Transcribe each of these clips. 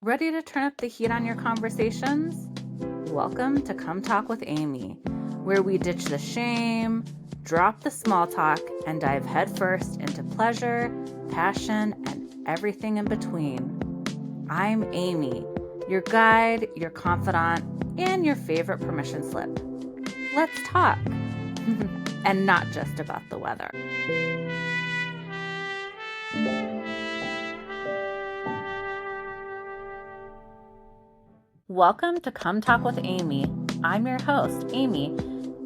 Ready to turn up the heat on your conversations? Welcome to Come Talk with Amy, where we ditch the shame, drop the small talk, and dive headfirst into pleasure, passion, and everything in between. I'm Amy, your guide, your confidant, and your favorite permission slip. Let's talk, and not just about the weather. Welcome to Come Talk with Amy. I'm your host, Amy,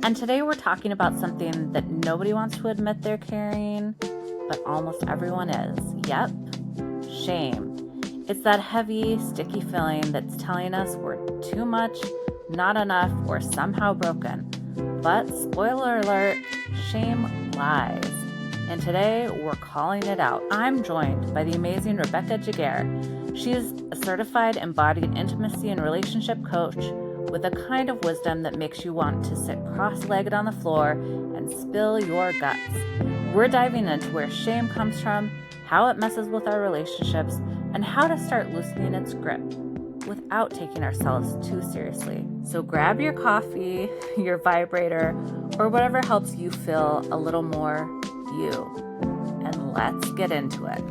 and today we're talking about something that nobody wants to admit they're carrying, but almost everyone is. Yep, shame. It's that heavy, sticky feeling that's telling us we're too much, not enough, or somehow broken. But spoiler alert, shame lies. And today we're calling it out. I'm joined by the amazing Rebecca Giguere. She is a certified embodied intimacy and relationship coach with a kind of wisdom that makes you want to sit cross-legged on the floor and spill your guts. We're diving into where shame comes from, how it messes with our relationships, and how to start loosening its grip without taking ourselves too seriously. So grab your coffee, your vibrator, or whatever helps you feel a little more you. And let's get into it.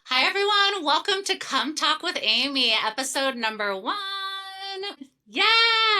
Hi, everyone. Welcome to Come Talk with Amy, episode number 1. Yeah,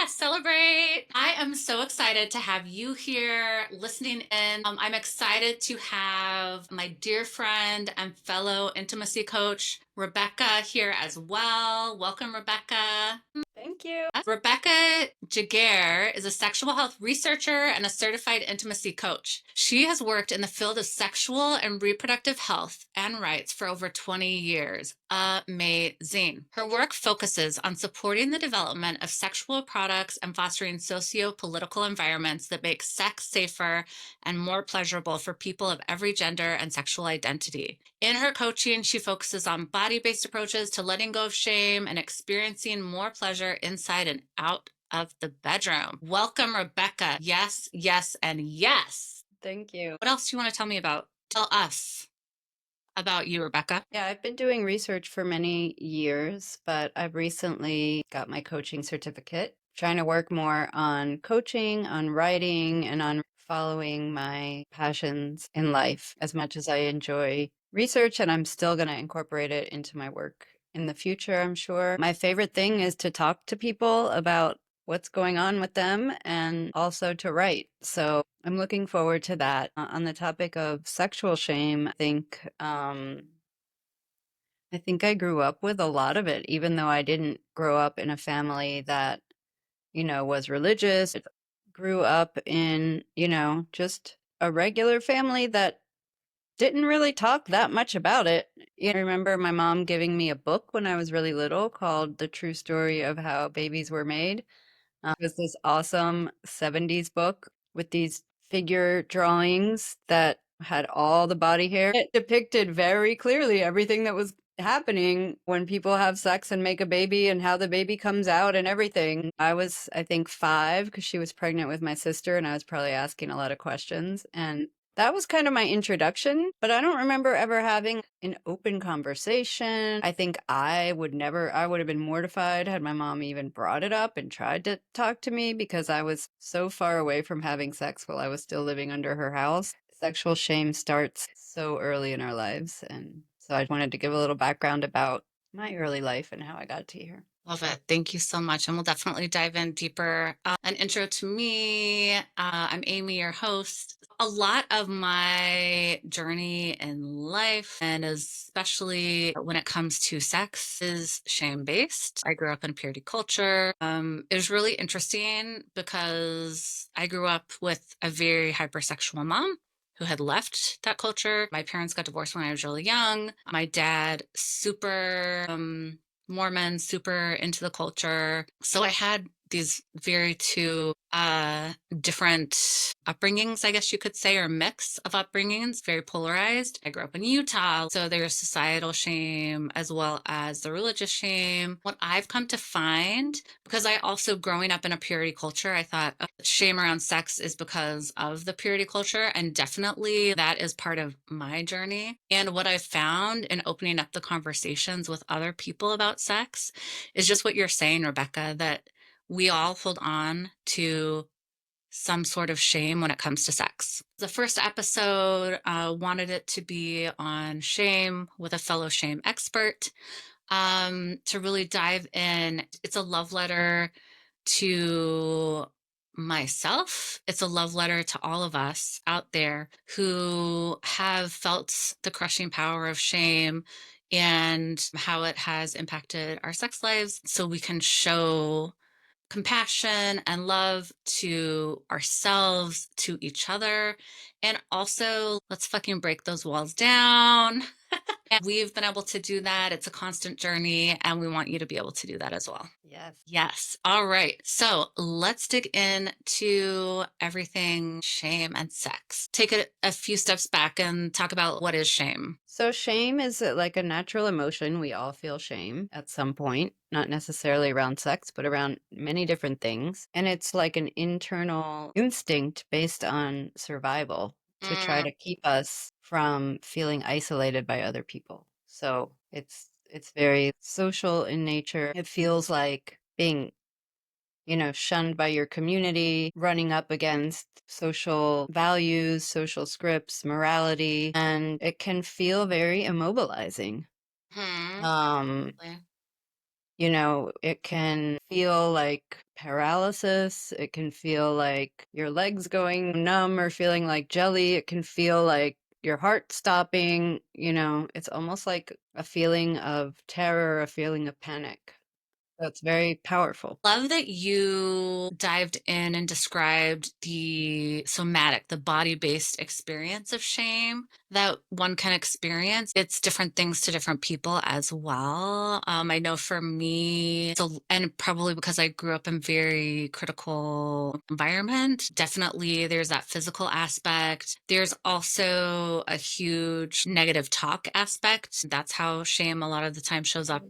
celebrate. I am so excited to have you here listening in. I'm excited to have my dear friend and fellow intimacy coach, Rebecca, here as well. Welcome, Rebecca. Thank you. Rebecca Giguere is a sexual health researcher and a certified intimacy coach. She has worked in the field of sexual and reproductive health and rights for over 20 years. Amazing. Her work focuses on supporting the development of sexual products and fostering socio-political environments that make sex safer and more pleasurable for people of every gender and sexual identity. In her coaching, she focuses on body-based approaches to letting go of shame and experiencing more pleasure inside and out of the bedroom. Welcome, Rebecca. Yes, yes, and yes. Thank you. What else do you want to tell us about you, Rebecca? Yeah, I've been doing research for many years, but I've recently got my coaching certificate, trying to work more on coaching, on writing, and on following my passions in life as much as I enjoy research, and I'm still going to incorporate it into my work in the future, I'm sure. My favorite thing is to talk to people about what's going on with them and also to write. So I'm looking forward to that. On the topic of sexual shame, I think I grew up with a lot of it, even though I didn't grow up in a family that, was religious. I grew up in, just a regular family that didn't really talk that much about it. I remember my mom giving me a book when I was really little called The True Story of How Babies Were Made. It was this awesome 70s book with these figure drawings that had all the body hair. It depicted very clearly everything that was happening when people have sex and make a baby and how the baby comes out and everything. I was, I think, 5 because she was pregnant with my sister and I was probably asking a lot of questions. And that was kind of my introduction, but I don't remember ever having an open conversation. I think I would have been mortified had my mom even brought it up and tried to talk to me because I was so far away from having sex while I was still living under her house. Sexual shame starts so early in our lives. And so I wanted to give a little background about my early life and how I got to here. Love it. Thank you so much. And we'll definitely dive in deeper. An intro to me. I'm Amy, your host. A lot of my journey in life, and especially when it comes to sex, is shame-based. I grew up in purity culture. It was really interesting because I grew up with a very hypersexual mom who had left that culture. My parents got divorced when I was really young. My dad, super Mormon, super into the culture. So I had these very two different upbringings, I guess you could say, or mix of upbringings, very polarized. I grew up in Utah, so there's societal shame as well as the religious shame. What I've come to find, because I also growing up in a purity culture, I thought shame around sex is because of the purity culture, and definitely that is part of my journey. And what I've found in opening up the conversations with other people about sex is just what you're saying, Rebecca, that we all hold on to some sort of shame when it comes to sex. The first episode wanted it to be on shame with a fellow shame expert, to really dive in. It's a love letter to myself. It's a love letter to all of us out there who have felt the crushing power of shame and how it has impacted our sex lives, so we can show compassion and love to ourselves, to each other, and also let's fucking break those walls down. And we've been able to do that. It's a constant journey, and we want you to be able to do that as well. Yes. Yes. All right. So let's dig into everything shame and sex. Take a few steps back and talk about what is shame. So shame is like a natural emotion. We all feel shame at some point, not necessarily around sex, but around many different things. And it's like an internal instinct based on survival to try Mm, to keep us from feeling isolated by other people. So it's very social in nature. It feels like being, shunned by your community, running up against social values, social scripts, morality, and it can feel very immobilizing. hmm. Um, it can feel like paralysis. It can feel like your legs going numb or feeling like jelly. It can feel like your heart stopping. It's almost like a feeling of terror, a feeling of panic. So it's very powerful. Love that you dived in and described the somatic, the body-based experience of shame that one can experience. It's different things to different people as well. I know for me, so, and probably because I grew up in very critical environment, definitely there's that physical aspect. There's also a huge negative talk aspect. That's how shame a lot of the time shows up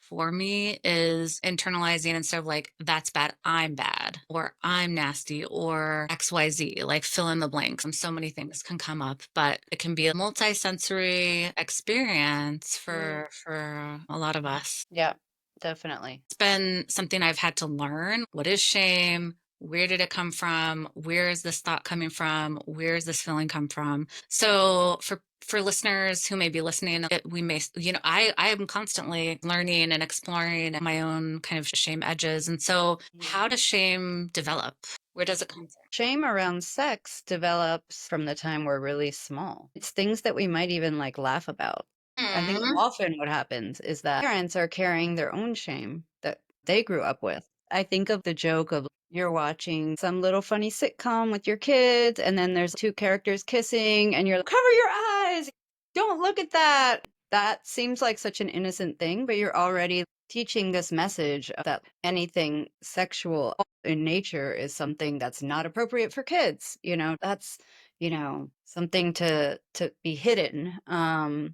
for me, is internalizing instead of like, that's bad, I'm bad, or I'm nasty, or XYZ, like fill in the blanks. And so many things can come up, but it can be a multi-sensory experience Mm. for a lot of us. Yeah, definitely. It's been something I've had to learn. What is shame? Where did it come from? Where is this thought coming from? Where is this feeling come from? So for listeners who may be listening, we may, I am constantly learning and exploring my own kind of shame edges. And so how does shame develop? Where does it come Shame around sex develops from the time we're really small. It's things that we might even like laugh about. I think from? often what happens is that parents are carrying their own shame that they grew up with. I think of the joke of you're watching some little funny sitcom with your kids, and then there's two characters kissing, and you're like, cover your eyes, don't look at that. That seems like such an innocent thing, but you're already teaching this message that anything sexual in nature is something that's not appropriate for kids. That's, something to be hidden. And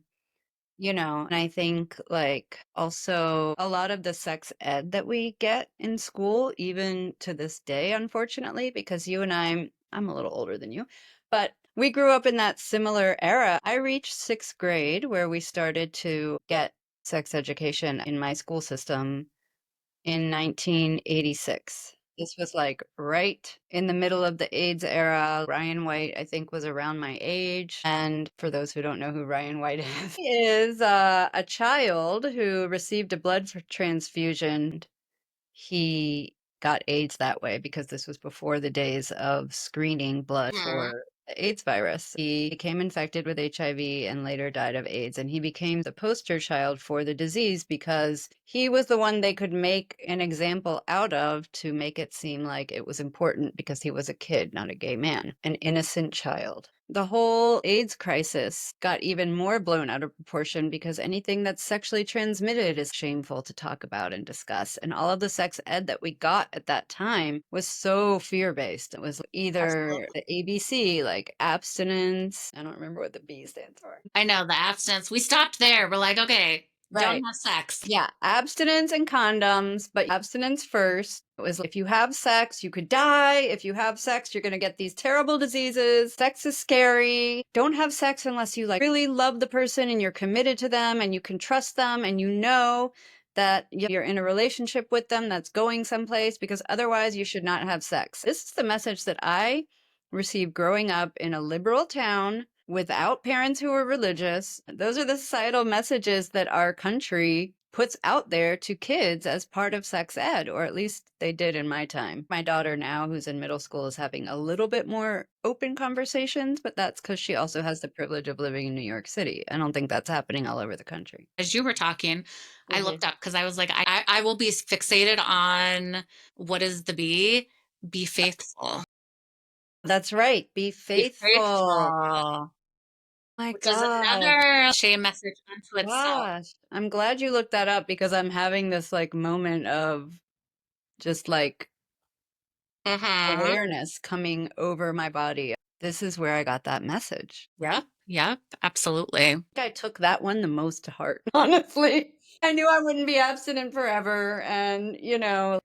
I think like also a lot of the sex ed that we get in school, even to this day, unfortunately, because you and I'm a little older than you, but we grew up in that similar era. I reached sixth grade where we started to get sex education in my school system in 1986. This was like right in the middle of the AIDS era. Ryan White, I think, was around my age. And for those who don't know who Ryan White is, he is a child who received a transfusion. He got AIDS that way because this was before the days of screening blood Mhm. for the AIDS virus. He became infected with HIV and later died of AIDS. And he became the poster child for the disease because he was the one they could make an example out of to make it seem like it was important because he was a kid, not a gay man, an innocent child. The whole AIDS crisis got even more blown out of proportion because anything that's sexually transmitted is shameful to talk about and discuss. And all of the sex ed that we got at that time was so fear based. It was either the ABC, like abstinence. I don't remember what the B stands for. I know the abstinence. We stopped there. We're like, okay, don't Right. have sex. Yeah, abstinence and condoms, but abstinence first. It was if you have sex, you could die. If you have sex, you're going to get these terrible diseases. Sex is scary. Don't have sex unless you like really love the person and you're committed to them and you can trust them and you know that you're in a relationship with them that's going someplace because otherwise you should not have sex. This is the message that I received growing up in a liberal town without parents who were religious. Those are the societal messages that our country puts out there to kids as part of sex ed, or at least they did in my time. My daughter now, who's in middle school, is having a little bit more open conversations, but that's because she also has the privilege of living in New York City. I don't think that's happening all over the country. As you were talking, I Mhm. looked up because I was like, I will be fixated on what is the B? Be faithful. That's right. Be Be faithful. faithful. My Which is God. another shame message unto itself. Gosh. I'm glad you looked that up because I'm having this like moment of just like Mm-hmm. awareness coming over my body. This is where I got that message. Yep. Yep. Absolutely. I took that one the most to heart, honestly. I knew I wouldn't be abstinent forever. And,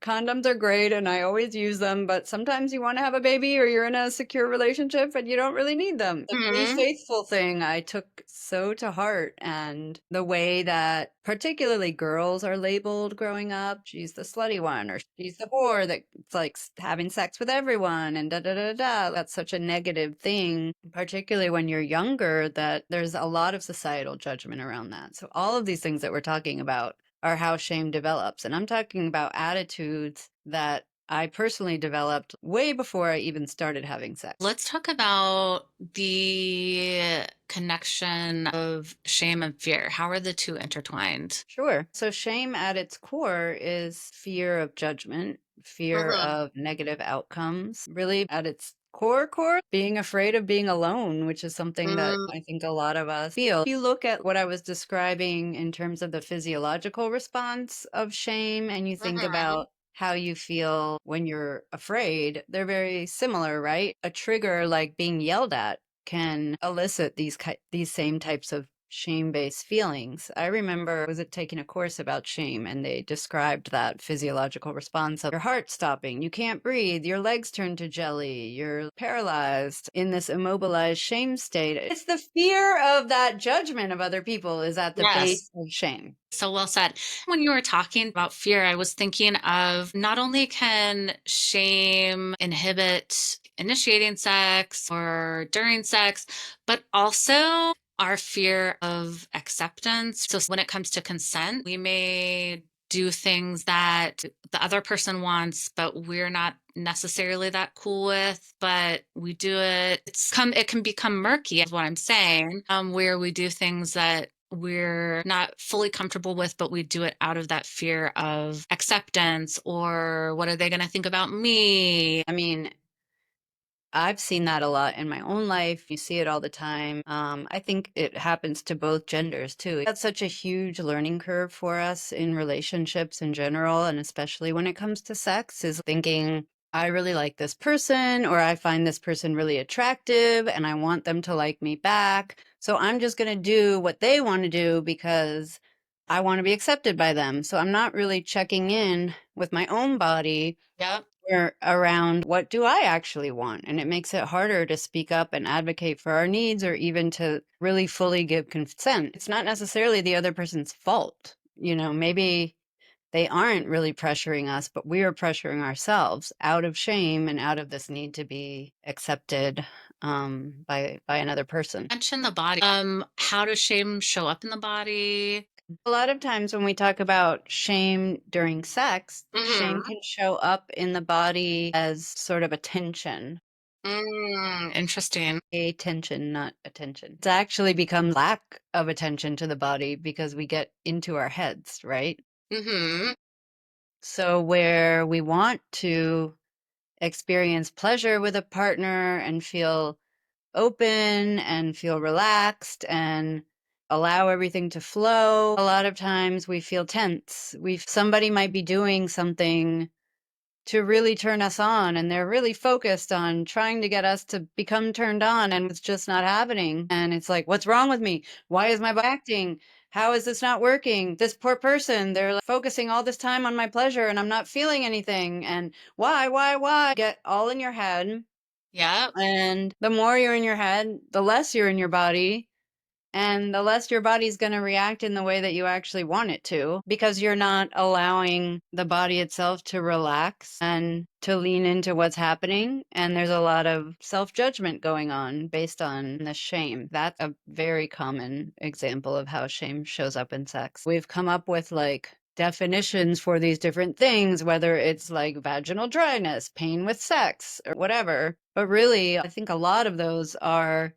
condoms are great and I always use them, but sometimes you want to have a baby or you're in a secure relationship and you don't really need them. The be Hmm. faithful thing I took so to heart. And the way that particularly girls are labeled growing up, she's the slutty one or she's the whore that's like having sex with everyone and da da da da. That's such a negative thing, particularly when you're younger, that there's a lot of societal judgment around that. So all of these things that we're talking about are how shame develops. And I'm talking about attitudes that I personally developed way before I even started having sex. Let's talk about the connection of shame and fear. How are the two intertwined? Sure. So shame at its core is fear of judgment, fear Mm-hmm. of negative outcomes. Really at its core, being afraid of being alone, which is something that I think a lot of us feel. If you look at what I was describing in terms of the physiological response of shame and you think Mm-hmm. about how you feel when you're afraid, they're very similar, right? A trigger like being yelled at can elicit these same types of shame-based feelings. I remember I was taking a course about shame and they described that physiological response of your heart stopping, you can't breathe, your legs turn to jelly, you're paralyzed in this immobilized shame state. It's the fear of that judgment of other people is at the Yes. base of shame. So well said. When you were talking about fear, I was thinking of not only can shame inhibit initiating sex or during sex, but also our fear of acceptance. So when it comes to consent, we may do things that the other person wants, but we're not necessarily that cool with, but we do it. It can become murky, is what I'm saying, where we do things that we're not fully comfortable with, but we do it out of that fear of acceptance or what are they going to think about me? I mean, I've seen that a lot in my own life. You see it all the time. I think it happens to both genders too. That's such a huge learning curve for us in relationships in general, and especially when it comes to sex, is thinking, I really like this person, or I find this person really attractive, and I want them to like me back. So I'm just going to do what they want to do because I want to be accepted by them. So I'm not really checking in with my own body Yep. around what do I actually want? And it makes it harder to speak up and advocate for our needs or even to really fully give consent. It's not necessarily the other person's fault. Maybe they aren't really pressuring us, but we are pressuring ourselves out of shame and out of this need to be accepted by another person. Mention the body. How does shame show up in the body? A lot of times when we talk about shame during sex, shame Mm-hmm. can show up in the body as sort of a tension. Interesting. Attention, not attention. It's actually become lack of attention to the body because we get into our heads, right? Mm-hmm. So where we want to experience pleasure with a partner and feel open and feel relaxed and allow everything to flow. A lot of times we feel tense. Somebody might be doing something to really turn us on, and they're really focused on trying to get us to become turned on, and it's just not happening. And it's like, what's wrong with me? Why is my body acting? How is this not working? This poor person, they're like focusing all this time on my pleasure and I'm not feeling anything. And why? Get all in your head. Yep. And the more you're in your head, the less you're in your body. And the less your body's going to react in the way that you actually want it to, because you're not allowing the body itself to relax and to lean into what's happening. And there's a lot of self judgment going on based on the shame. That's a very common example of how shame shows up in sex. We've come up with like definitions for these different things, whether it's like vaginal dryness, pain with sex, or whatever. But really, I think a lot of those are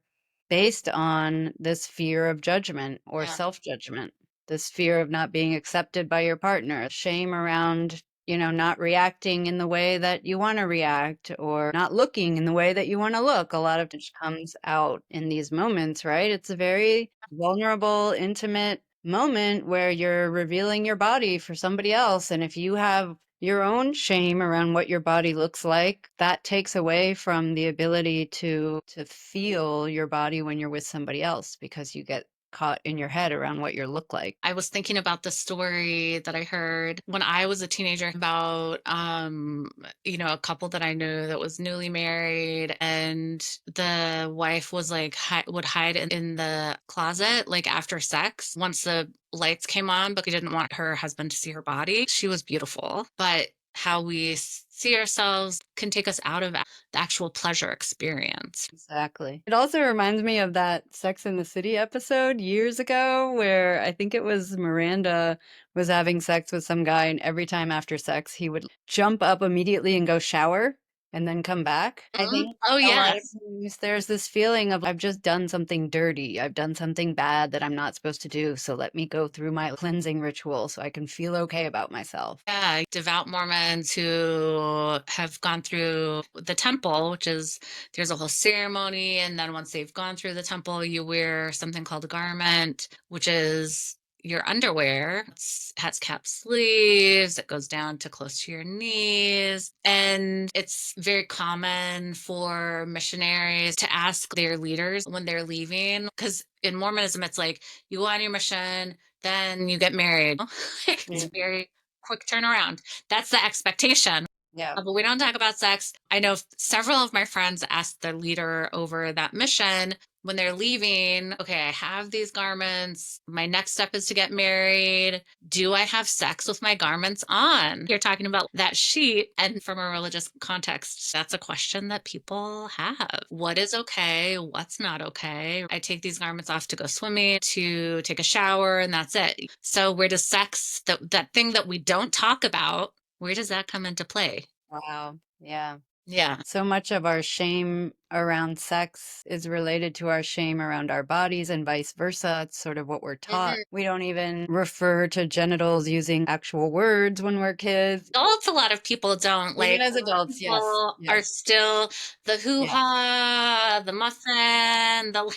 based on this fear of judgment or Yeah. self-judgment, this fear of not being accepted by your partner, shame around, not reacting in the way that you want to react or not looking in the way that you want to look. A lot of it comes out in these moments, right? It's a very vulnerable, intimate moment where you're revealing your body for somebody else. And if you have your own shame around what your body looks like, that takes away from the ability to feel your body when you're with somebody else, because you get caught in your head around what you look like. I was thinking about the story that I heard when I was a teenager about a couple that I knew that was newly married, and the wife was like would hide in the closet like after sex once the lights came on, but she didn't want her husband to see her body. She was beautiful, but how we see ourselves can take us out of the actual pleasure experience. Exactly. It also reminds me of that Sex in the City episode years ago where I think it was Miranda was having sex with some guy, and every time after sex, he would jump up immediately and go shower and then come back. I Mhm. think Oh, a lot of yes. times there's this feeling of, I've just done something dirty. I've done something bad that I'm not supposed to do. So let me go through my cleansing ritual so I can feel okay about myself. Yeah, devout Mormons who have gone through the temple, which is there's a whole ceremony. And then once they've gone through the temple, you wear something called a garment, which is your underwear. It has cap sleeves, it goes down to close to your knees. And it's very common for missionaries to ask their leaders when they're leaving. Because in Mormonism, it's like you go on your mission, then you get married. It's Yeah. very quick turnaround. That's the expectation. Yeah. But we don't talk about sex. I know several of my friends asked their leader over that mission when they're leaving, okay, I have these garments. My next step is to get married. Do I have sex with my garments on? You're talking about that sheet. And from a religious context, that's a question that people have. What is okay? What's not okay? I take these garments off to go swimming, to take a shower, and that's it. So where does sex, that thing that we don't talk about, where does that come into play? Wow. Yeah. Yeah. So much of our shame around sex is related to our shame around our bodies and vice versa. It's sort of what we're taught. Mhm. We don't even refer to genitals using actual words when we're kids. Adults, a lot of people don't Even like. as A lot of adults, yes. people are Yes. still the Yeah. hoo-ha, the muffin, the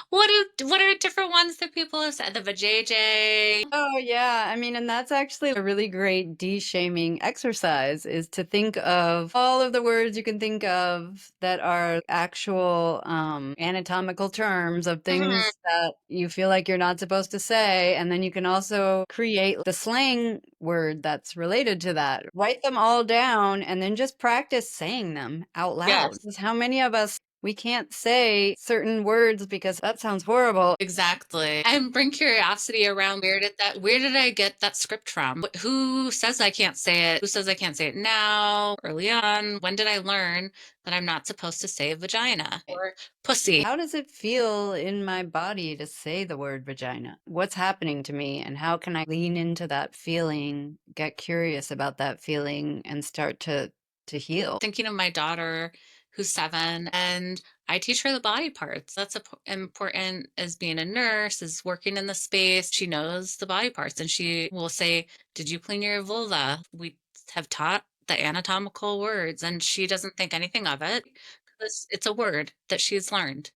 what are different ones that people have said? The vajayjay. Oh, yeah. I mean, and that's actually a really great de-shaming exercise, is to think of all of the words you can think of that are actual anatomical terms of Mhm. things that you feel like you're not supposed to say. And then you can also create the slang word that's related to that. Write them all down and then just practice saying them out loud. Yes, 'Cause how many of us, we can't say certain words because that sounds horrible. exactly. And bring curiosity around where did I get that script from? Who says I can't say it? Who says I can't say it now? Early on, when did I learn that I'm not supposed to say vagina or pussy? How does it feel in my body to say the word vagina? What's happening to me, and how can I lean into that feeling, get curious about that feeling, and start to heal? Thinking of my daughter who's 7, and I teach her the body parts. That's important as being a nurse, as working in the space. She knows the body parts, and she will say, "Did you clean your vulva?" We have taught the anatomical words, and she doesn't think anything of it. it's a word that she's learned.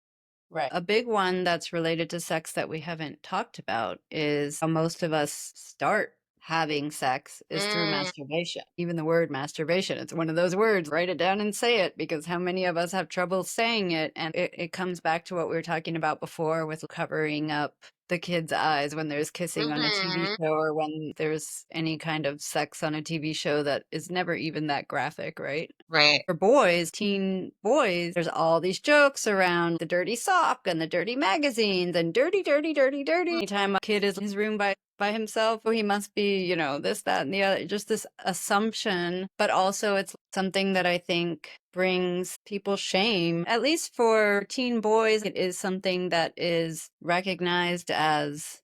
Right. A big one that's related to sex that we haven't talked about is how most of us start having sex is through Mm, masturbation. Even the word masturbation, it's one of those words. Write it down and say it, because how many of us have trouble saying it? And it comes back to what we were talking about before with covering up the kids' eyes when there's kissing on a TV mhm. show, or when there's any kind of sex on a TV show that is never even that graphic, right? Right. For boys, teen boys, there's all these jokes around the dirty sock and the dirty magazines and dirty, dirty, dirty, dirty. Anytime a kid is in his room by himself, oh, he must be, this, that, and the other. Just this assumption, but also it's something that I think brings people shame. At least for teen boys, it is something that is recognized as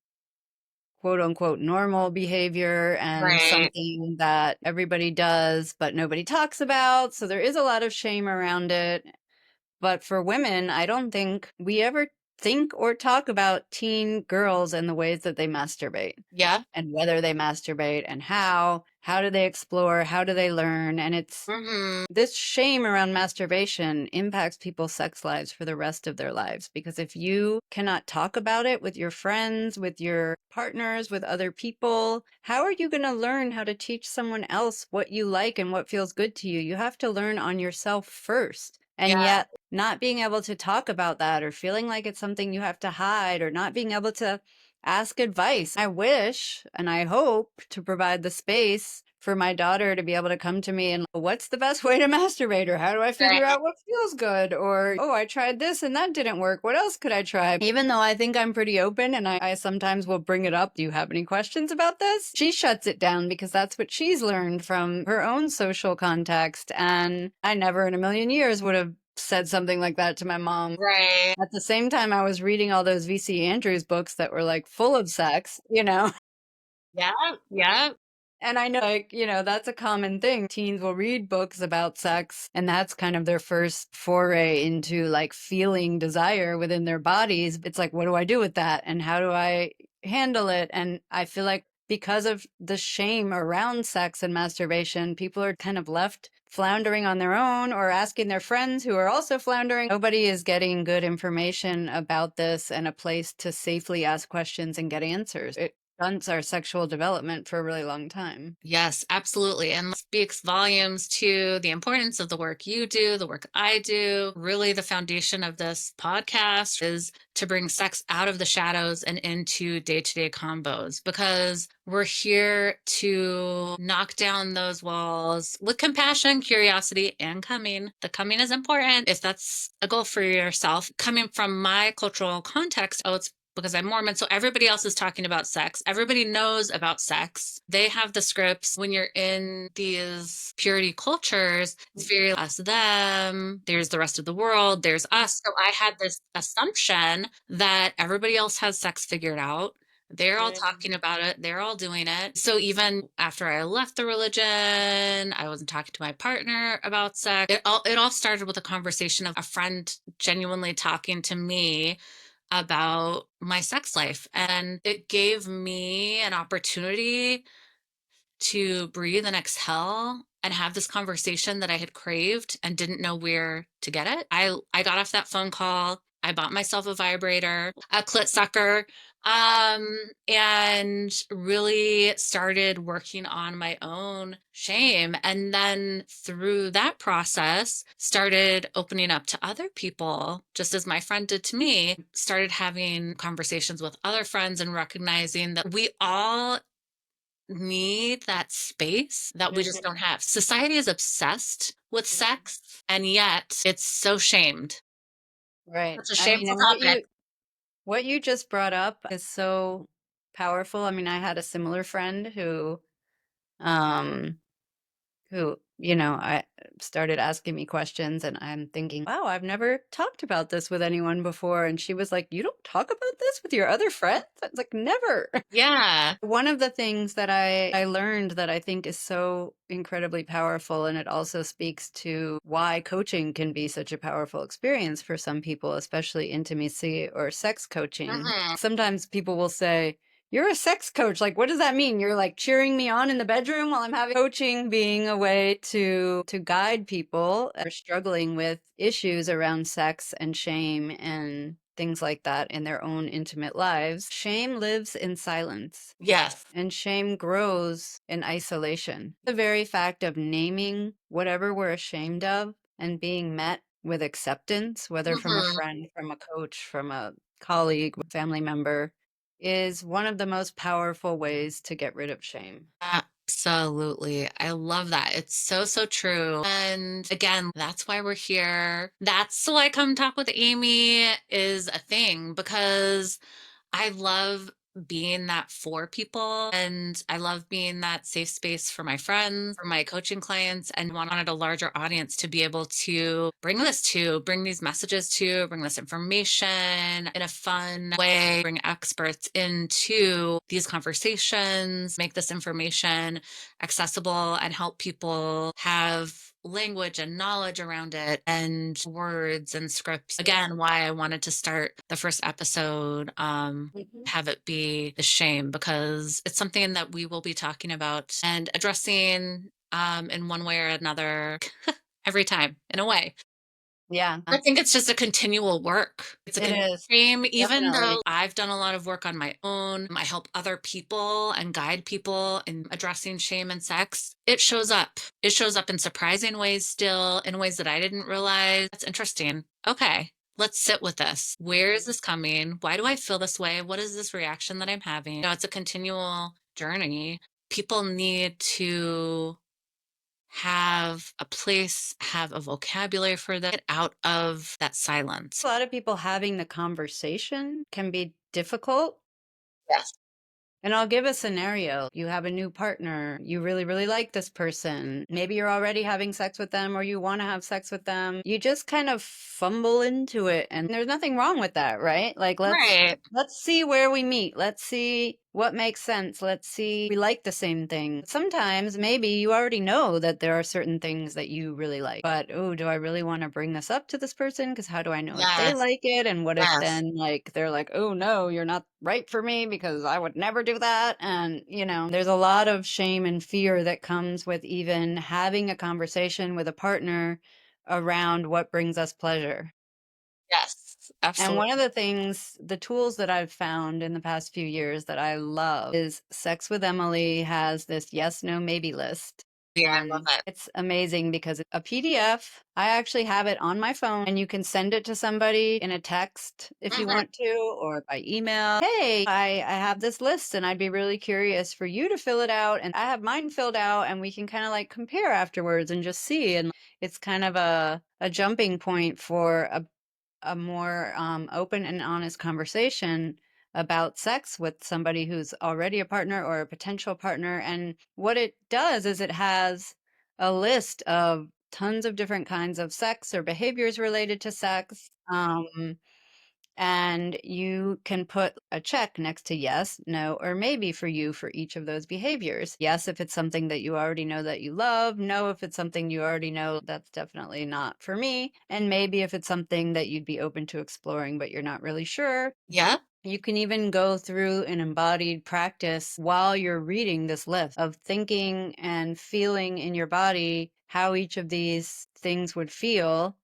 quote unquote normal behavior and Right. something that everybody does but nobody talks about. So there is a lot of shame around it. But for women, I don't think we ever think or talk about teen girls and the ways that they masturbate, Yeah. and whether they masturbate and how do they explore, how do they learn. And it's Mhm. this shame around masturbation impacts people's sex lives for the rest of their lives. Because if you cannot talk about it with your friends, with your partners, with other people, how are you going to learn how to teach someone else what you like and what feels good to you? You have to learn on yourself first. And Yeah. yet, not being able to talk about that, or feeling like it's something you have to hide, or not being able to ask advice. I wish and I hope to provide the space for my daughter to be able to come to me and, what's the best way to masturbate? Or how do I figure Right. out what feels good? Or, oh, I tried this and that didn't work. What else could I try? Even though I think I'm pretty open and I sometimes will bring it up. Do you have any questions about this? She shuts it down because that's what she's learned from her own social context. And I never in a million years would have said something like that to my mom. Right. At the same time, I was reading all those VC Andrews books that were like full of sex. Yeah. Yeah. And I know, like, that's a common thing. Teens will read books about sex, and that's kind of their first foray into like feeling desire within their bodies. It's like, what do I do with that? And how do I handle it? And I feel like because of the shame around sex and masturbation, people are kind of left floundering on their own or asking their friends who are also floundering. Nobody is getting good information about this and a place to safely ask questions and get answers. It stunts our sexual development for a really long time. Yes, absolutely. And speaks volumes to the importance of the work you do, the work I do. Really, the foundation of this podcast is to bring sex out of the shadows and into day to day combos, because we're here to knock down those walls with compassion, curiosity, and coming. The coming is important if that's a goal for yourself. Coming from my cultural context, oh, it's because I'm Mormon. So everybody else is talking about sex. Everybody knows about sex. They have the scripts. When you're in these purity cultures, it's very us, them. There's the rest of the world. There's us. So I had this assumption that everybody else has sex figured out. They're all Right. talking about it. They're all doing it. So even after I left the religion, I wasn't talking to my partner about sex. It all started with a conversation of a friend genuinely talking to me about my sex life. And it gave me an opportunity to breathe and exhale and have this conversation that I had craved and didn't know where to get it. I got off that phone call. I bought myself a vibrator, a clit sucker, and really started working on my own shame. And then through that process, started opening up to other people, just as my friend did to me, started having conversations with other friends and recognizing that we all need that space that we just Mhm. don't have. Society is obsessed with sex, and yet it's so shamed. Right. It's a I mean, shameful and topic. what you just brought up is so powerful. I mean, I had a similar friend um who I started asking me questions, and I'm thinking, wow, I've never talked about this with anyone before. And she was like, you don't talk about this with your other friends? I was like, never. Yeah. One of the things that I learned that I think is so incredibly powerful, and it also speaks to why coaching can be such a powerful experience for some people, especially intimacy or sex coaching. Mhm. Sometimes people will say, you're a sex coach. Like, what does that mean? You're like cheering me on in the bedroom while I'm having coaching being a way to guide people that are struggling with issues around sex and shame and things like that in their own intimate lives. Shame lives in silence. Yes. And shame grows in isolation. The very fact of naming whatever we're ashamed of and being met with acceptance, whether from a Mhm. friend, from a coach, from a colleague, family member, is one of the most powerful ways to get rid of shame. Absolutely. I love that. It's so, so true. And again, that's why we're here. That's why Come Talk with Amy is a thing, because I love being that for people, and I love being that safe space for my friends, for my coaching clients, and wanted a larger audience to be able to bring these messages to, bring this information in a fun way, bring experts into these conversations, make this information accessible, and help people have language and knowledge around it and words and scripts. Again, why I wanted to start the first episode, Mhm. have it be the shame, because it's something that we will be talking about and addressing in one way or another every time, in a way. Yeah, I think it's just a continual work. It's a it is. shame, even Definitely. though I've done a lot of work on my own. I help other people and guide people in addressing shame and sex. It shows up. It shows up in surprising ways still, in ways that I didn't realize. That's interesting. Okay, let's sit with this. Where is this coming? Why do I feel this way? What is this reaction that I'm having? It's a continual journey. People need to have a place, have a vocabulary for that, get out of that silence. A lot of people having the conversation can be difficult. Yes. And I'll give a scenario. You have a new partner. You really, really like this person. Maybe you're already having sex with them or you want to have sex with them. You just kind of fumble into it and there's nothing wrong with that, right? Like Right. let's see where we meet. Let's see what makes sense. Let's see we like the same thing. Sometimes maybe you already know that there are certain things that you really like. But oh, do I really want to bring this up to this person? Because how do I know if they Yes. like it? And what if Yes. then like they're like, "Oh no, you're not right for me because I would never do that." And there's a lot of shame and fear that comes with even having a conversation with a partner around what brings us pleasure. Yes. And one of Absolutely. the things, the tools that I've found in the past few years that I love is Sex with Emily has this yes, no, maybe list. Yeah, I love And it. it's amazing because it's a PDF. I actually have it on my phone and you can send it to somebody in a text if you Mhm. want to or by email. Hey, I have this list and I'd be really curious for you to fill it out. And I have mine filled out and we can kind of like compare afterwards and just see. And it's kind of a jumping point for a more open and honest conversation about sex with somebody who's already a partner or a potential partner. And what it does is it has a list of tons of different kinds of sex or behaviors related to sex. And you can put a check next to yes, no, or maybe for you for each of those behaviors. Yes, if it's something that you already know that you love. No, if it's something you already know that's definitely not for me. And maybe if it's something that you'd be open to exploring, but you're not really sure. Yeah. You can even go through an embodied practice while you're reading this list of thinking and feeling in your body how each of these things would feel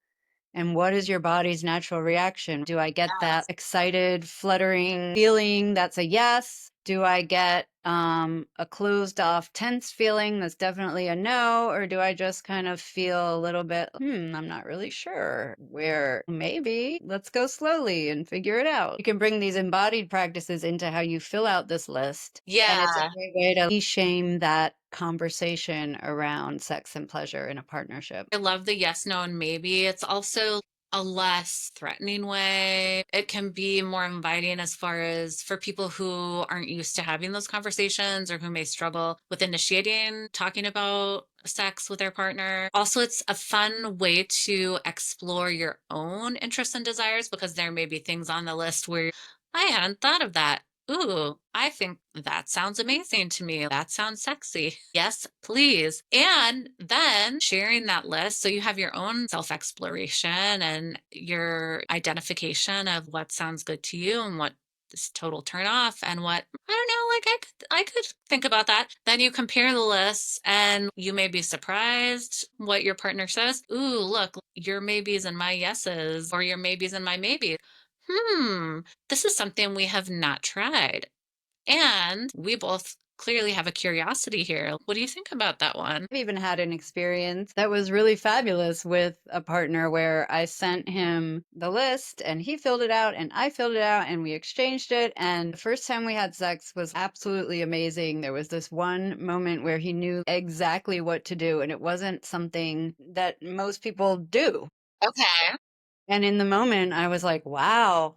and what is your body's natural reaction? Do I get that Yes. excited, fluttering feeling? That's a yes. Do I get a closed off, tense feeling? That's definitely a no. Or do I just kind of feel a little bit, I'm not really sure. Where maybe let's go slowly and figure it out. You can bring these embodied practices into how you fill out this list. And it's a Yeah. great way to shame that conversation around sex and pleasure in a partnership. I love the yes, no, and maybe. It's also a less threatening way. It can be more inviting as far as for people who aren't used to having those conversations or who may struggle with initiating talking about sex with their partner. Also, it's a fun way to explore your own interests and desires, because there may be things on the list where I hadn't thought of that. Ooh, I think that sounds amazing to me. That sounds sexy. Yes, please. And then sharing that list so you have your own self exploration and your identification of what sounds good to you and what is total turn off and what I don't know, like I could think about that. Then you compare the lists and you may be surprised what your partner says. Ooh, look, your maybes and my yeses, or your maybes and my maybe. This is something we have not tried. And we both clearly have a curiosity here. What do you think about that one? I've even had an experience that was really fabulous with a partner where I sent him the list and he filled it out and I filled it out and we exchanged it. And the first time we had sex was absolutely amazing. There was this one moment where he knew exactly what to do, and it wasn't something that most people do. Okay. And in the moment, I was like, wow.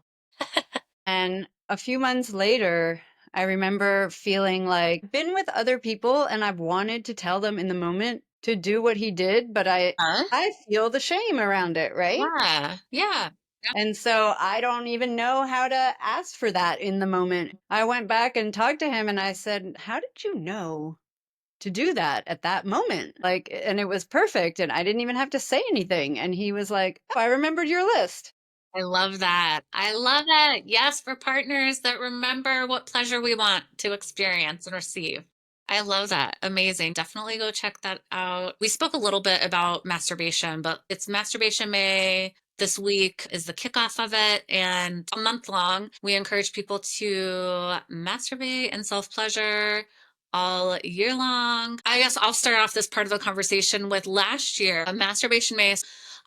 And a few months later, I remember feeling like I've been with other people and I've wanted to tell them in the moment to do what he did, but Huh? I feel the shame around it, right? Yeah. Yeah. Yep. And so I don't even know how to ask for that in the moment. I went back and talked to him and I said, "How did you know to do that at that moment?" Like, and it was perfect and I didn't even have to say anything. And he was like, "Oh, I remembered your list." I love that. I love it. Yes, for partners that remember what pleasure we want to experience and receive. I love that. Amazing. Definitely go check that out. We spoke a little bit about masturbation, but it's Masturbation May. This week is the kickoff of it. And a month long, we encourage people to masturbate and self pleasure all year long. I guess I'll start off this part of the conversation with last year, a Masturbation May.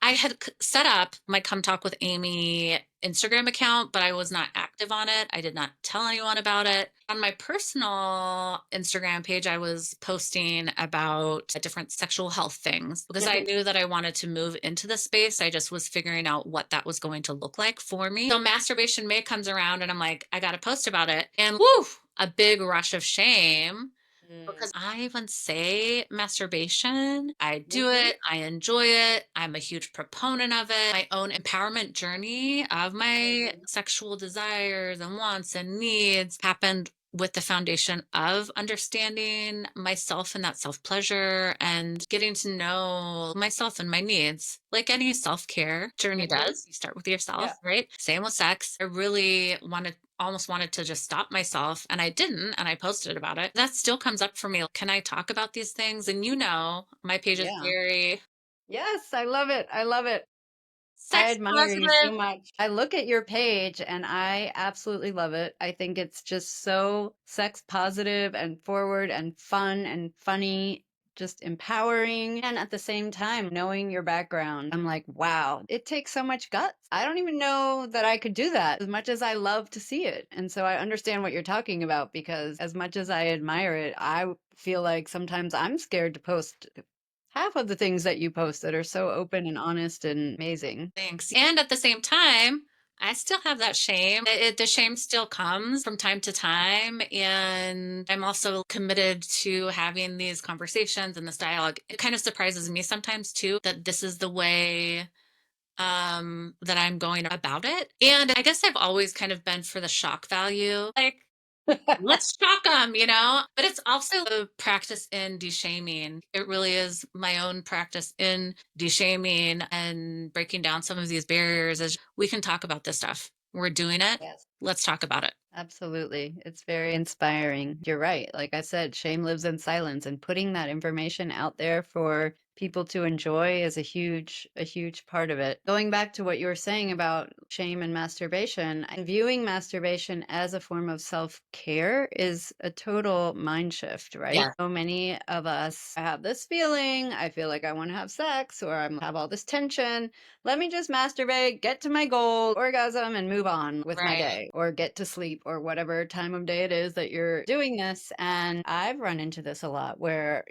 I had set up my Come Talk with Amy Instagram account, but I was not active on it. I did not tell anyone about it. On my personal Instagram page, I was posting about different sexual health things because I knew that I wanted to move into the space. I just was figuring out what that was going to look like for me. So Masturbation May comes around and I'm like, I got to post about it. And woo, a big rush of shame because I even say masturbation. I do Mhm. it. I enjoy it. I'm a huge proponent of it. My own empowerment journey of my Mhm. sexual desires and wants and needs happened with the foundation of understanding myself and that self pleasure and getting to know myself and my needs. Like any self care journey Mhm. does, you start with yourself, Yeah. right? Same with sex. I really almost wanted to just stop myself and I didn't, and I posted about it. That still comes up for me. Can I talk about these things? And my page is Yeah. very Yes, I love it. I love it. I sex admire you so positive. much. I look at your page and I absolutely love it. I think it's just so sex positive and forward and fun and funny, just empowering. And at the same time, knowing your background, I'm like, wow, it takes so much guts. I don't even know that I could do that as much as I love to see it. And so I understand what you're talking about because as much as I admire it, I feel like sometimes I'm scared to post half of the things that you post that are so open and honest and amazing. Thanks. And at the same time, I still have that shame. The shame still comes from time to time. And I'm also committed to having these conversations and this dialogue. It kind of surprises me sometimes too that this is the way that I'm going about it. And I guess I've always kind of been for the shock value. Like, let's shock them, But it's also a practice in deshaming. It really is my own practice in deshaming and breaking down some of these barriers as we can talk about this stuff. We're doing it. Yes. Let's talk about it. Absolutely. It's very inspiring. You're right. Like I said, shame lives in silence, and putting that information out there for people to enjoy is a huge part of it. Going back to what you were saying about shame and masturbation, and viewing masturbation as a form of self-care is a total mind shift, right? Yeah. So many of us have this feeling, I feel like I want to have sex or I have all this tension. Let me just masturbate, get to my goal, orgasm, and move on with my Right. day or get to sleep or whatever time of day it is that you're doing this. And I've run into this a lot where,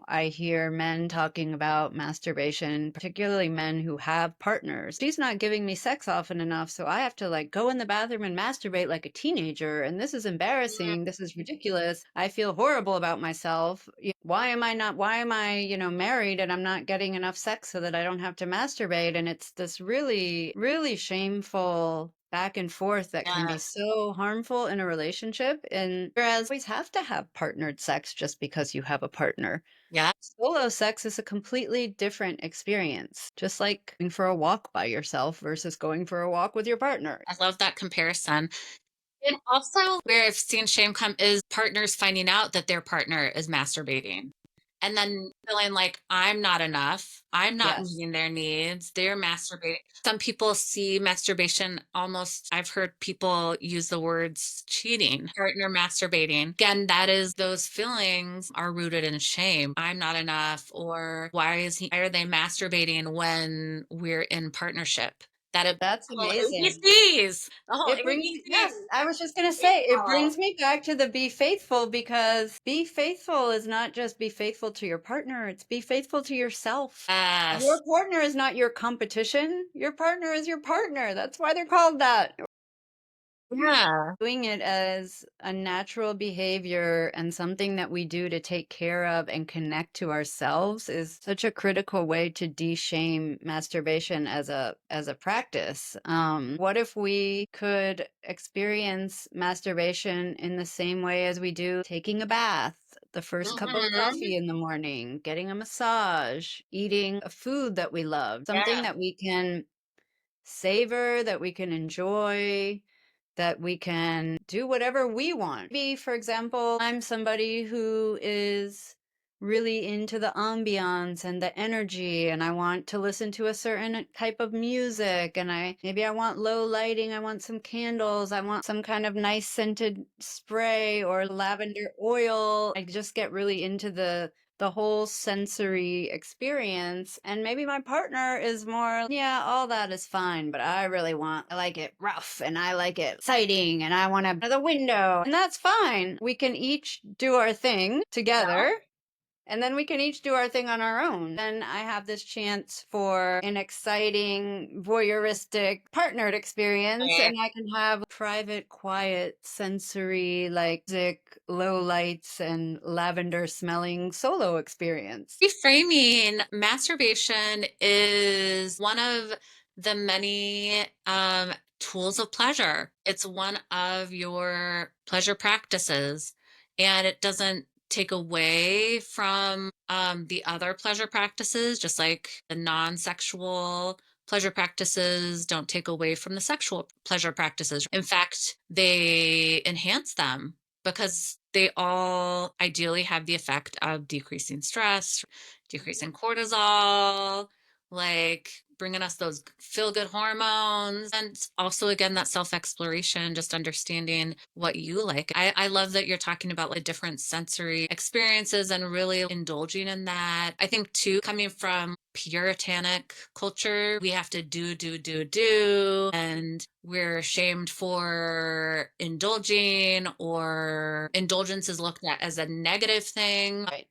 I hear men talking about masturbation, particularly men who have partners. She's not giving me sex often enough, so I have to like go in the bathroom and masturbate like a teenager. And this is Mm, embarrassing. This is ridiculous. I feel horrible about myself. Why am I, married and I'm not getting enough sex so that I don't have to masturbate? And it's this really, really shameful back and forth that can be yes. so harmful in a relationship. And whereas you always have to have partnered sex just because you have a partner. Yeah. Solo sex is a completely different experience, just like going for a walk by yourself versus going for a walk with your partner. I love that comparison. And also where I've seen shame come is partners finding out that their partner is masturbating and then feeling like I'm not enough. I'm not Yes. meeting their needs. They're masturbating. Some people see masturbation almost, I've heard people use the words cheating, partner masturbating. Again, that is those feelings are rooted in shame. I'm not enough, or why are they masturbating when we're in partnership? That's Whole amazing. the whole It brings ABCs. yes, I was just gonna say, it brings me back to the be faithful, because be faithful is not just be faithful to your partner, it's be faithful to yourself. Yes. Your partner is not your competition. Your partner is your partner. That's why they're called that. Yeah. Doing it as a natural behavior and something that we do to take care of and connect to ourselves is such a critical way to de-shame masturbation as a practice. What if we could experience masturbation in the same way as we do taking a bath, the first cup of Mhm. coffee in the morning, getting a massage, eating a food that we love, something Yeah. that we can savor, that we can enjoy, that we can do whatever we want. Maybe, for example, I'm somebody who is really into the ambiance and the energy, and I want to listen to a certain type of music, and I want low lighting, I want some candles, I want some kind of nice scented spray or lavender oil. I just get really into the whole sensory experience. And maybe my partner is more, yeah, all that is fine, but I like it rough and I like it exciting and I want to the window. And that's fine. We can each do our thing together. And then we can each do our thing on our own. Then I have this chance for an exciting, voyeuristic, partnered experience, Right. and I can have private, quiet, sensory, like music, low lights, and lavender smelling solo experience. Reframing masturbation is one of the many tools of pleasure. It's one of your pleasure practices, and it doesn't take away from the other pleasure practices, just like the non sexual pleasure practices don't take away from the sexual pleasure practices. In fact, they enhance them because they all ideally have the effect of decreasing stress, decreasing cortisol, like bringing us those feel good hormones. And also, again, that self exploration, just understanding what you like. I love that you're talking about like different sensory experiences and really indulging in that. I think, too, coming from puritanic culture, we have to do, and we're shamed for indulging, or indulgence is looked at as a negative thing, Right.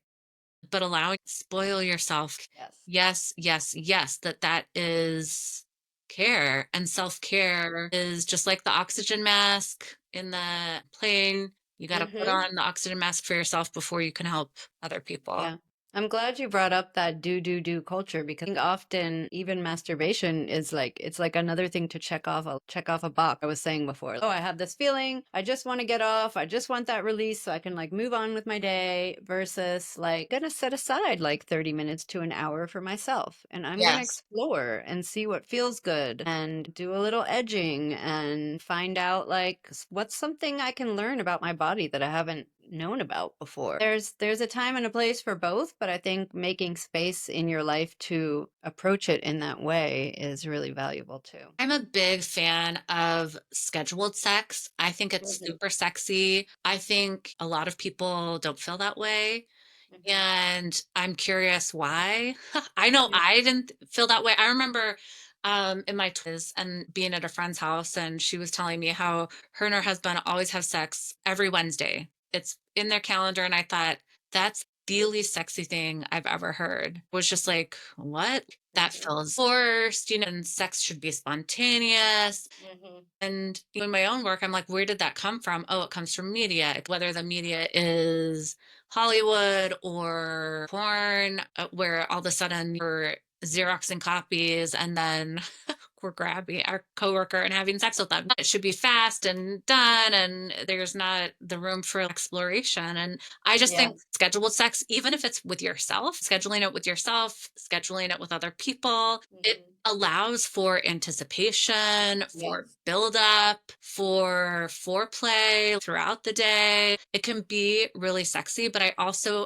but allowing spoil yourself. Yes. Yes, yes, yes, that is care. And self-care is just like the oxygen mask in the plane. You got to put Mm-hmm. on the oxygen mask for yourself before you can help other people. Yeah. I'm glad you brought up that do culture, because I think often even masturbation is like it's like another thing to check off a box. I was saying before, oh, I have this feeling, I just want to get off, I just want that release so I can like move on with my day, versus like gonna set aside like 30 minutes to an hour for myself, and I'm gonna Yes. explore and see what feels good and do a little edging and find out like what's something I can learn about my body that I haven't known about before. There's a time and a place for both, but I think making space in your life to approach it in that way is really valuable too. I'm a big fan of scheduled sex. I think it's Mhm, super sexy. I think a lot of people don't feel that way. mhm, And I'm curious why. I know mhm. I didn't feel that way. I remember in my 20s and being at a friend's house, and she was telling me how her and her husband always have sex every Wednesday. It's in their calendar. And I thought, that's the least sexy thing I've ever heard. Was just like, what? That Mhm, feels forced, and sex should be spontaneous. mhm. And in my own work, I'm like, where did that come from? Oh, it comes from media, whether the media is Hollywood or porn, where all of a sudden you're Xeroxing copies and then we're grabbing our coworker and having sex with them. It should be fast and done, and there's not the room for exploration. And I just Yeah. think scheduled sex, even if it's with yourself, scheduling it with other people, it Mhm. allows for anticipation, for Yes. buildup, for foreplay throughout the day. It can be really sexy, but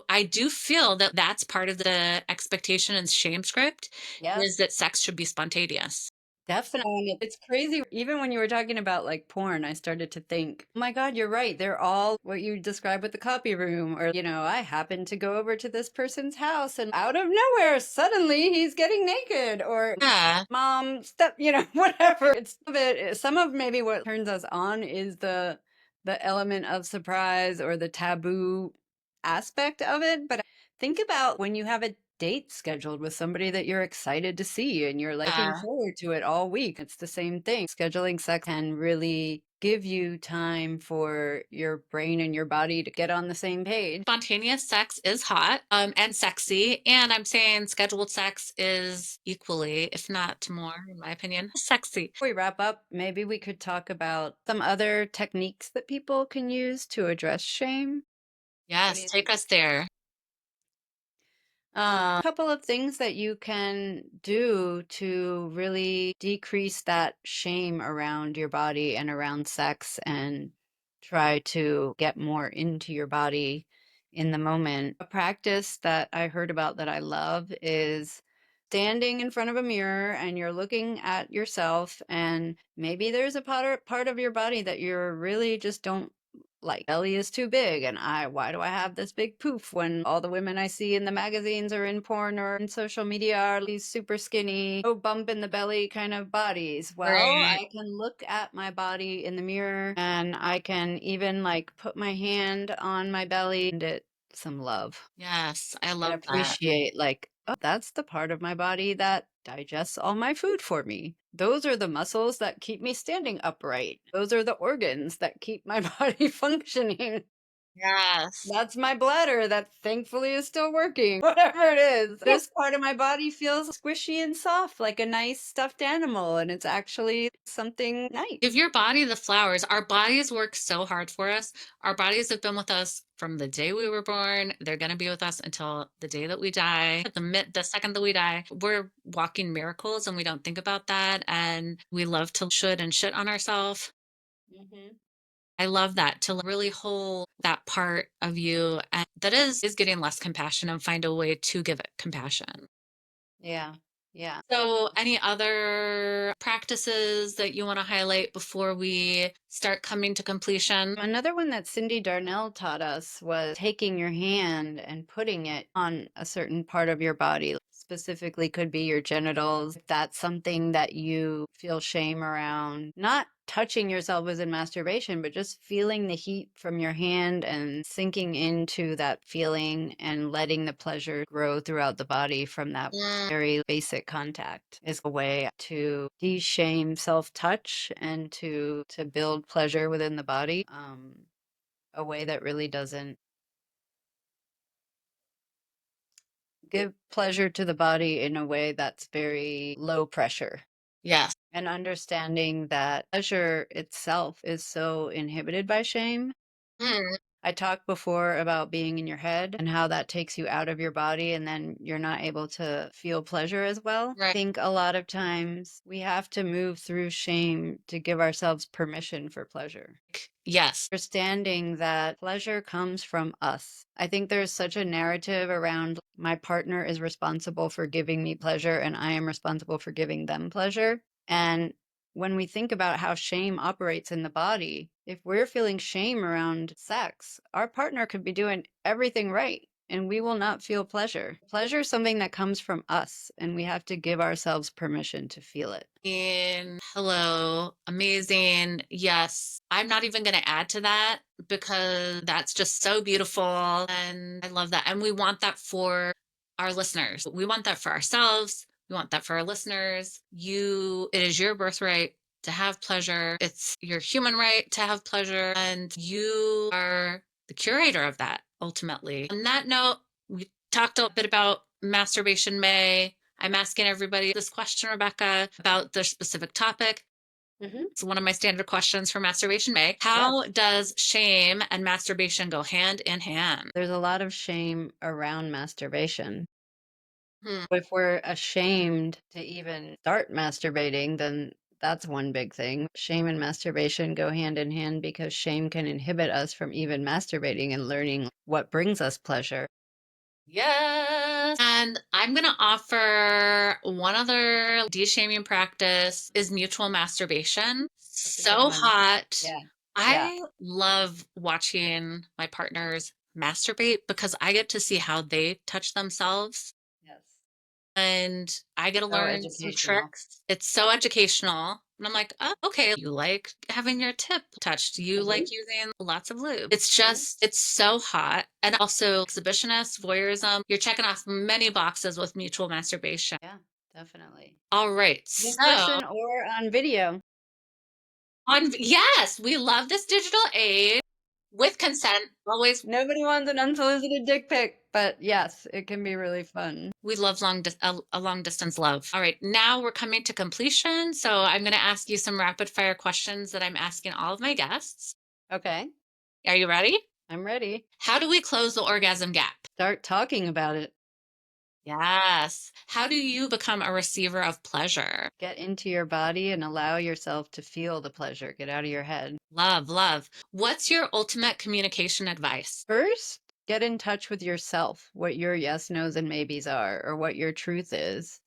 I do feel that that's part of the expectation and shame script Yes. is that sex should be spontaneous. Definitely. It's crazy. Even when you were talking about like porn, I started to think, oh my God, you're right. They're all what you described with the copy room. Or, I happened to go over to this person's house and out of nowhere, suddenly he's getting naked. Or Yeah. mom, step, whatever. It's a bit, some of maybe what turns us on is the element of surprise or the taboo aspect of it. But think about when you have a date scheduled with somebody that you're excited to see and you're like looking Yeah. forward to it all week. It's the same thing. Scheduling sex can really give you time for your brain and your body to get on the same page. Spontaneous sex is hot, and sexy. And I'm saying scheduled sex is equally, if not more, in my opinion, sexy. Before we wrap up, maybe we could talk about some other techniques that people can use to address shame. What do Yes, you take think? us there. A couple of things that you can do to really decrease that shame around your body and around sex and try to get more into your body in the moment. A practice that I heard about that I love is standing in front of a mirror and you're looking at yourself, and maybe there's a part of your body that you're really just don't like. Belly is too big, and why do I have this big poof when all the women I see in the magazines or in porn or in social media are these super skinny, no bump in the belly kind of bodies? Well, Right. I can look at my body in the mirror and I can even like put my hand on my belly and it some love Yes, I and love that. appreciate like, oh, that's the part of my body that digests all my food for me. Those are the muscles that keep me standing upright. Those are the organs that keep my body functioning. Yes. That's my bladder that thankfully is still working. Whatever it is. This part of my body feels squishy and soft like a nice stuffed animal, and it's actually something Give nice. your body the flowers. Our bodies work so hard for us. Our bodies have been with us from the day we were born. They're going to be with us until the day that we die. The second that we die, we're walking miracles and we don't think about that. And we love to should and shit on ourselves. Hmm. I love that to really hold that part of you and that is getting less compassion and find a way to give it compassion. Yeah. Yeah. So, any other practices that you want to highlight before we start coming to completion? Another one that Cindy Darnell taught us was taking your hand and putting it on a certain part of your body. Specifically, could be your genitals. If that's something that you feel shame around, not touching yourself as in masturbation, but just feeling the heat from your hand and sinking into that feeling and letting the pleasure grow throughout the body from that Mm, very basic contact is a way to de-shame self-touch and to build pleasure within the body, a way that really doesn't give pleasure to the body in a way that's very low pressure. yes. And understanding that pleasure itself is so inhibited by shame. Mm, I talked before about being in your head and how that takes you out of your body and then you're not able to feel pleasure as well. I right. think a lot of times we have to move through shame to give ourselves permission for pleasure. Yes. Understanding that pleasure comes from us. I think there's such a narrative around my partner is responsible for giving me pleasure and I am responsible for giving them pleasure. And when we think about how shame operates in the body, if we're feeling shame around sex, our partner could be doing everything right and we will not feel pleasure. Pleasure is something that comes from us and we have to give ourselves permission to feel it. Hello, amazing. Yes. I'm not even going to add to that because that's just so beautiful. And I love that. And we want that for our listeners. We want that for ourselves. We want that for our listeners. It is your birthright to have pleasure. It's your human right to have pleasure. And you are the curator of that ultimately. On that note, we talked a bit about Masturbation May. I'm asking everybody this question, Rebecca, about their specific topic. Hmm. It's one of my standard questions for Masturbation May. How Yes. does shame and masturbation go hand in hand? There's a lot of shame around masturbation. Hmm. If we're ashamed to even start masturbating, then that's one big thing. Shame and masturbation go hand in hand because shame can inhibit us from even masturbating and learning what brings us pleasure. Yes. And I'm going to offer one other de-shaming practice is mutual masturbation. That's a good So one. hot. Yeah. Yeah. I love watching my partners masturbate because I get to see how they touch themselves Yes. and I get to So learn some educational. tricks. It's so educational. And I'm like, oh, okay, you like having your tip touched. You Hmm. like using lots of lube. It's Hmm. just, it's so hot. And also exhibitionist, voyeurism. You're checking off many boxes with mutual masturbation. Yeah, definitely. All right. In So person or on video. yes, we love this digital age with consent. Always Nobody wants an unsolicited dick pic, but yes, it can be really fun. we love a long distance love. All right, now we're coming to completion. So I'm going to ask you some rapid fire questions that I'm asking all of my guests. Okay, Are you ready? I'm ready. How do we close the orgasm gap? Start talking about it. Yes. How do you become a receiver of pleasure? Get into your body and allow yourself to feel the pleasure. Get out of your head. Love, love. What's your ultimate communication advice? First, get in touch with yourself, what your yes, nos, and maybes are, or what your truth is.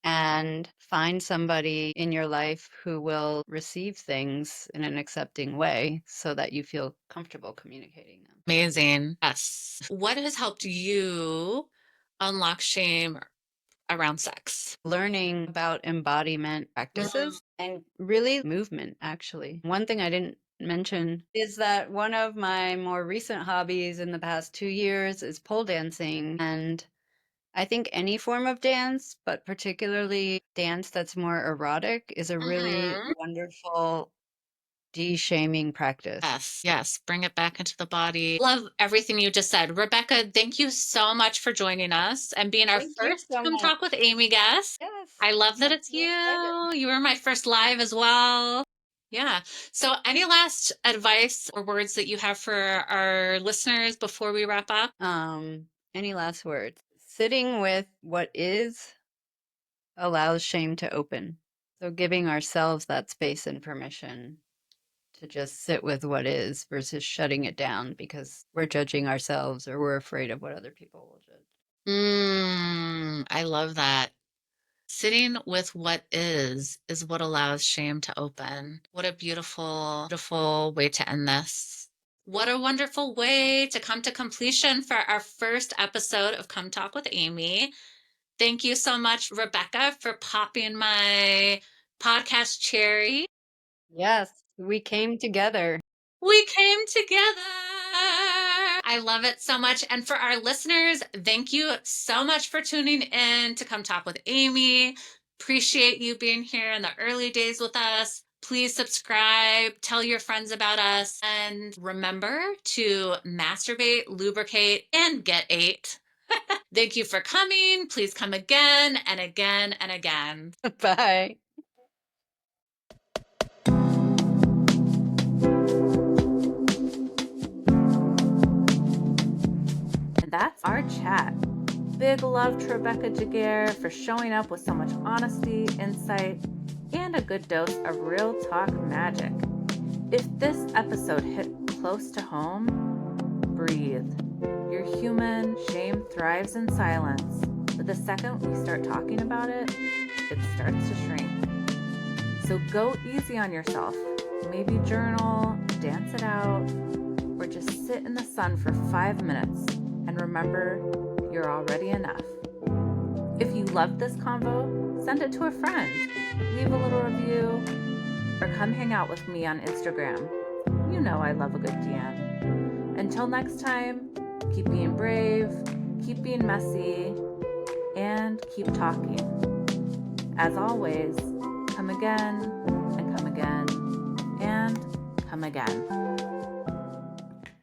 And find somebody in your life who will receive things in an accepting way so that you feel comfortable communicating them. Amazing. Yes. What has helped you unlock shame around sex? Learning about embodiment practices and really movement, actually. One thing I didn't mention is that one of my more recent hobbies in the past 2 years is pole dancing. And I think any form of dance, but particularly dance that's more erotic, is a really Mhm. wonderful de-shaming practice. Yes, yes. Bring it back into the body. Love everything you just said. Rebecca, thank you so much for joining us and being our Thank you first so Come Talk with much. Amy guest. Yes, I love that I'm it's so excited. you. You were my first live as well. Yeah. So, any last advice or words that you have for our listeners before we wrap up? Any last words? Sitting with what is allows shame to open. So giving ourselves that space and permission to just sit with what is versus shutting it down because we're judging ourselves or we're afraid of what other people will judge. I love that. Sitting with what is what allows shame to open. What a beautiful, beautiful way to end this. What a wonderful way to come to completion for our first episode of Come Talk with Amy. Thank you so much, Rebecca, for popping my podcast cherry. Yes, we came together. We came together. I love it so much. And for our listeners, thank you so much for tuning in to Come Talk with Amy. Appreciate you being here in the early days with us. Please subscribe, tell your friends about us, and remember to masturbate, lubricate, and get ate. Thank you for coming. Please come again and again and again. Bye. And that's our chat. Big love to Rebecca Giguere for showing up with so much honesty, insight, and a good dose of real talk magic. If this episode hit close to home, breathe. You're human, shame thrives in silence, but the second we start talking about it, it starts to shrink. So go easy on yourself. Maybe journal, dance it out, or just sit in the sun for 5 minutes and remember you're already enough. If you loved this convo, send it to a friend, leave a little review, or come hang out with me on Instagram. You know I love a good DM. Until next time, keep being brave, keep being messy, and keep talking. As always, come again, and come again, and come again.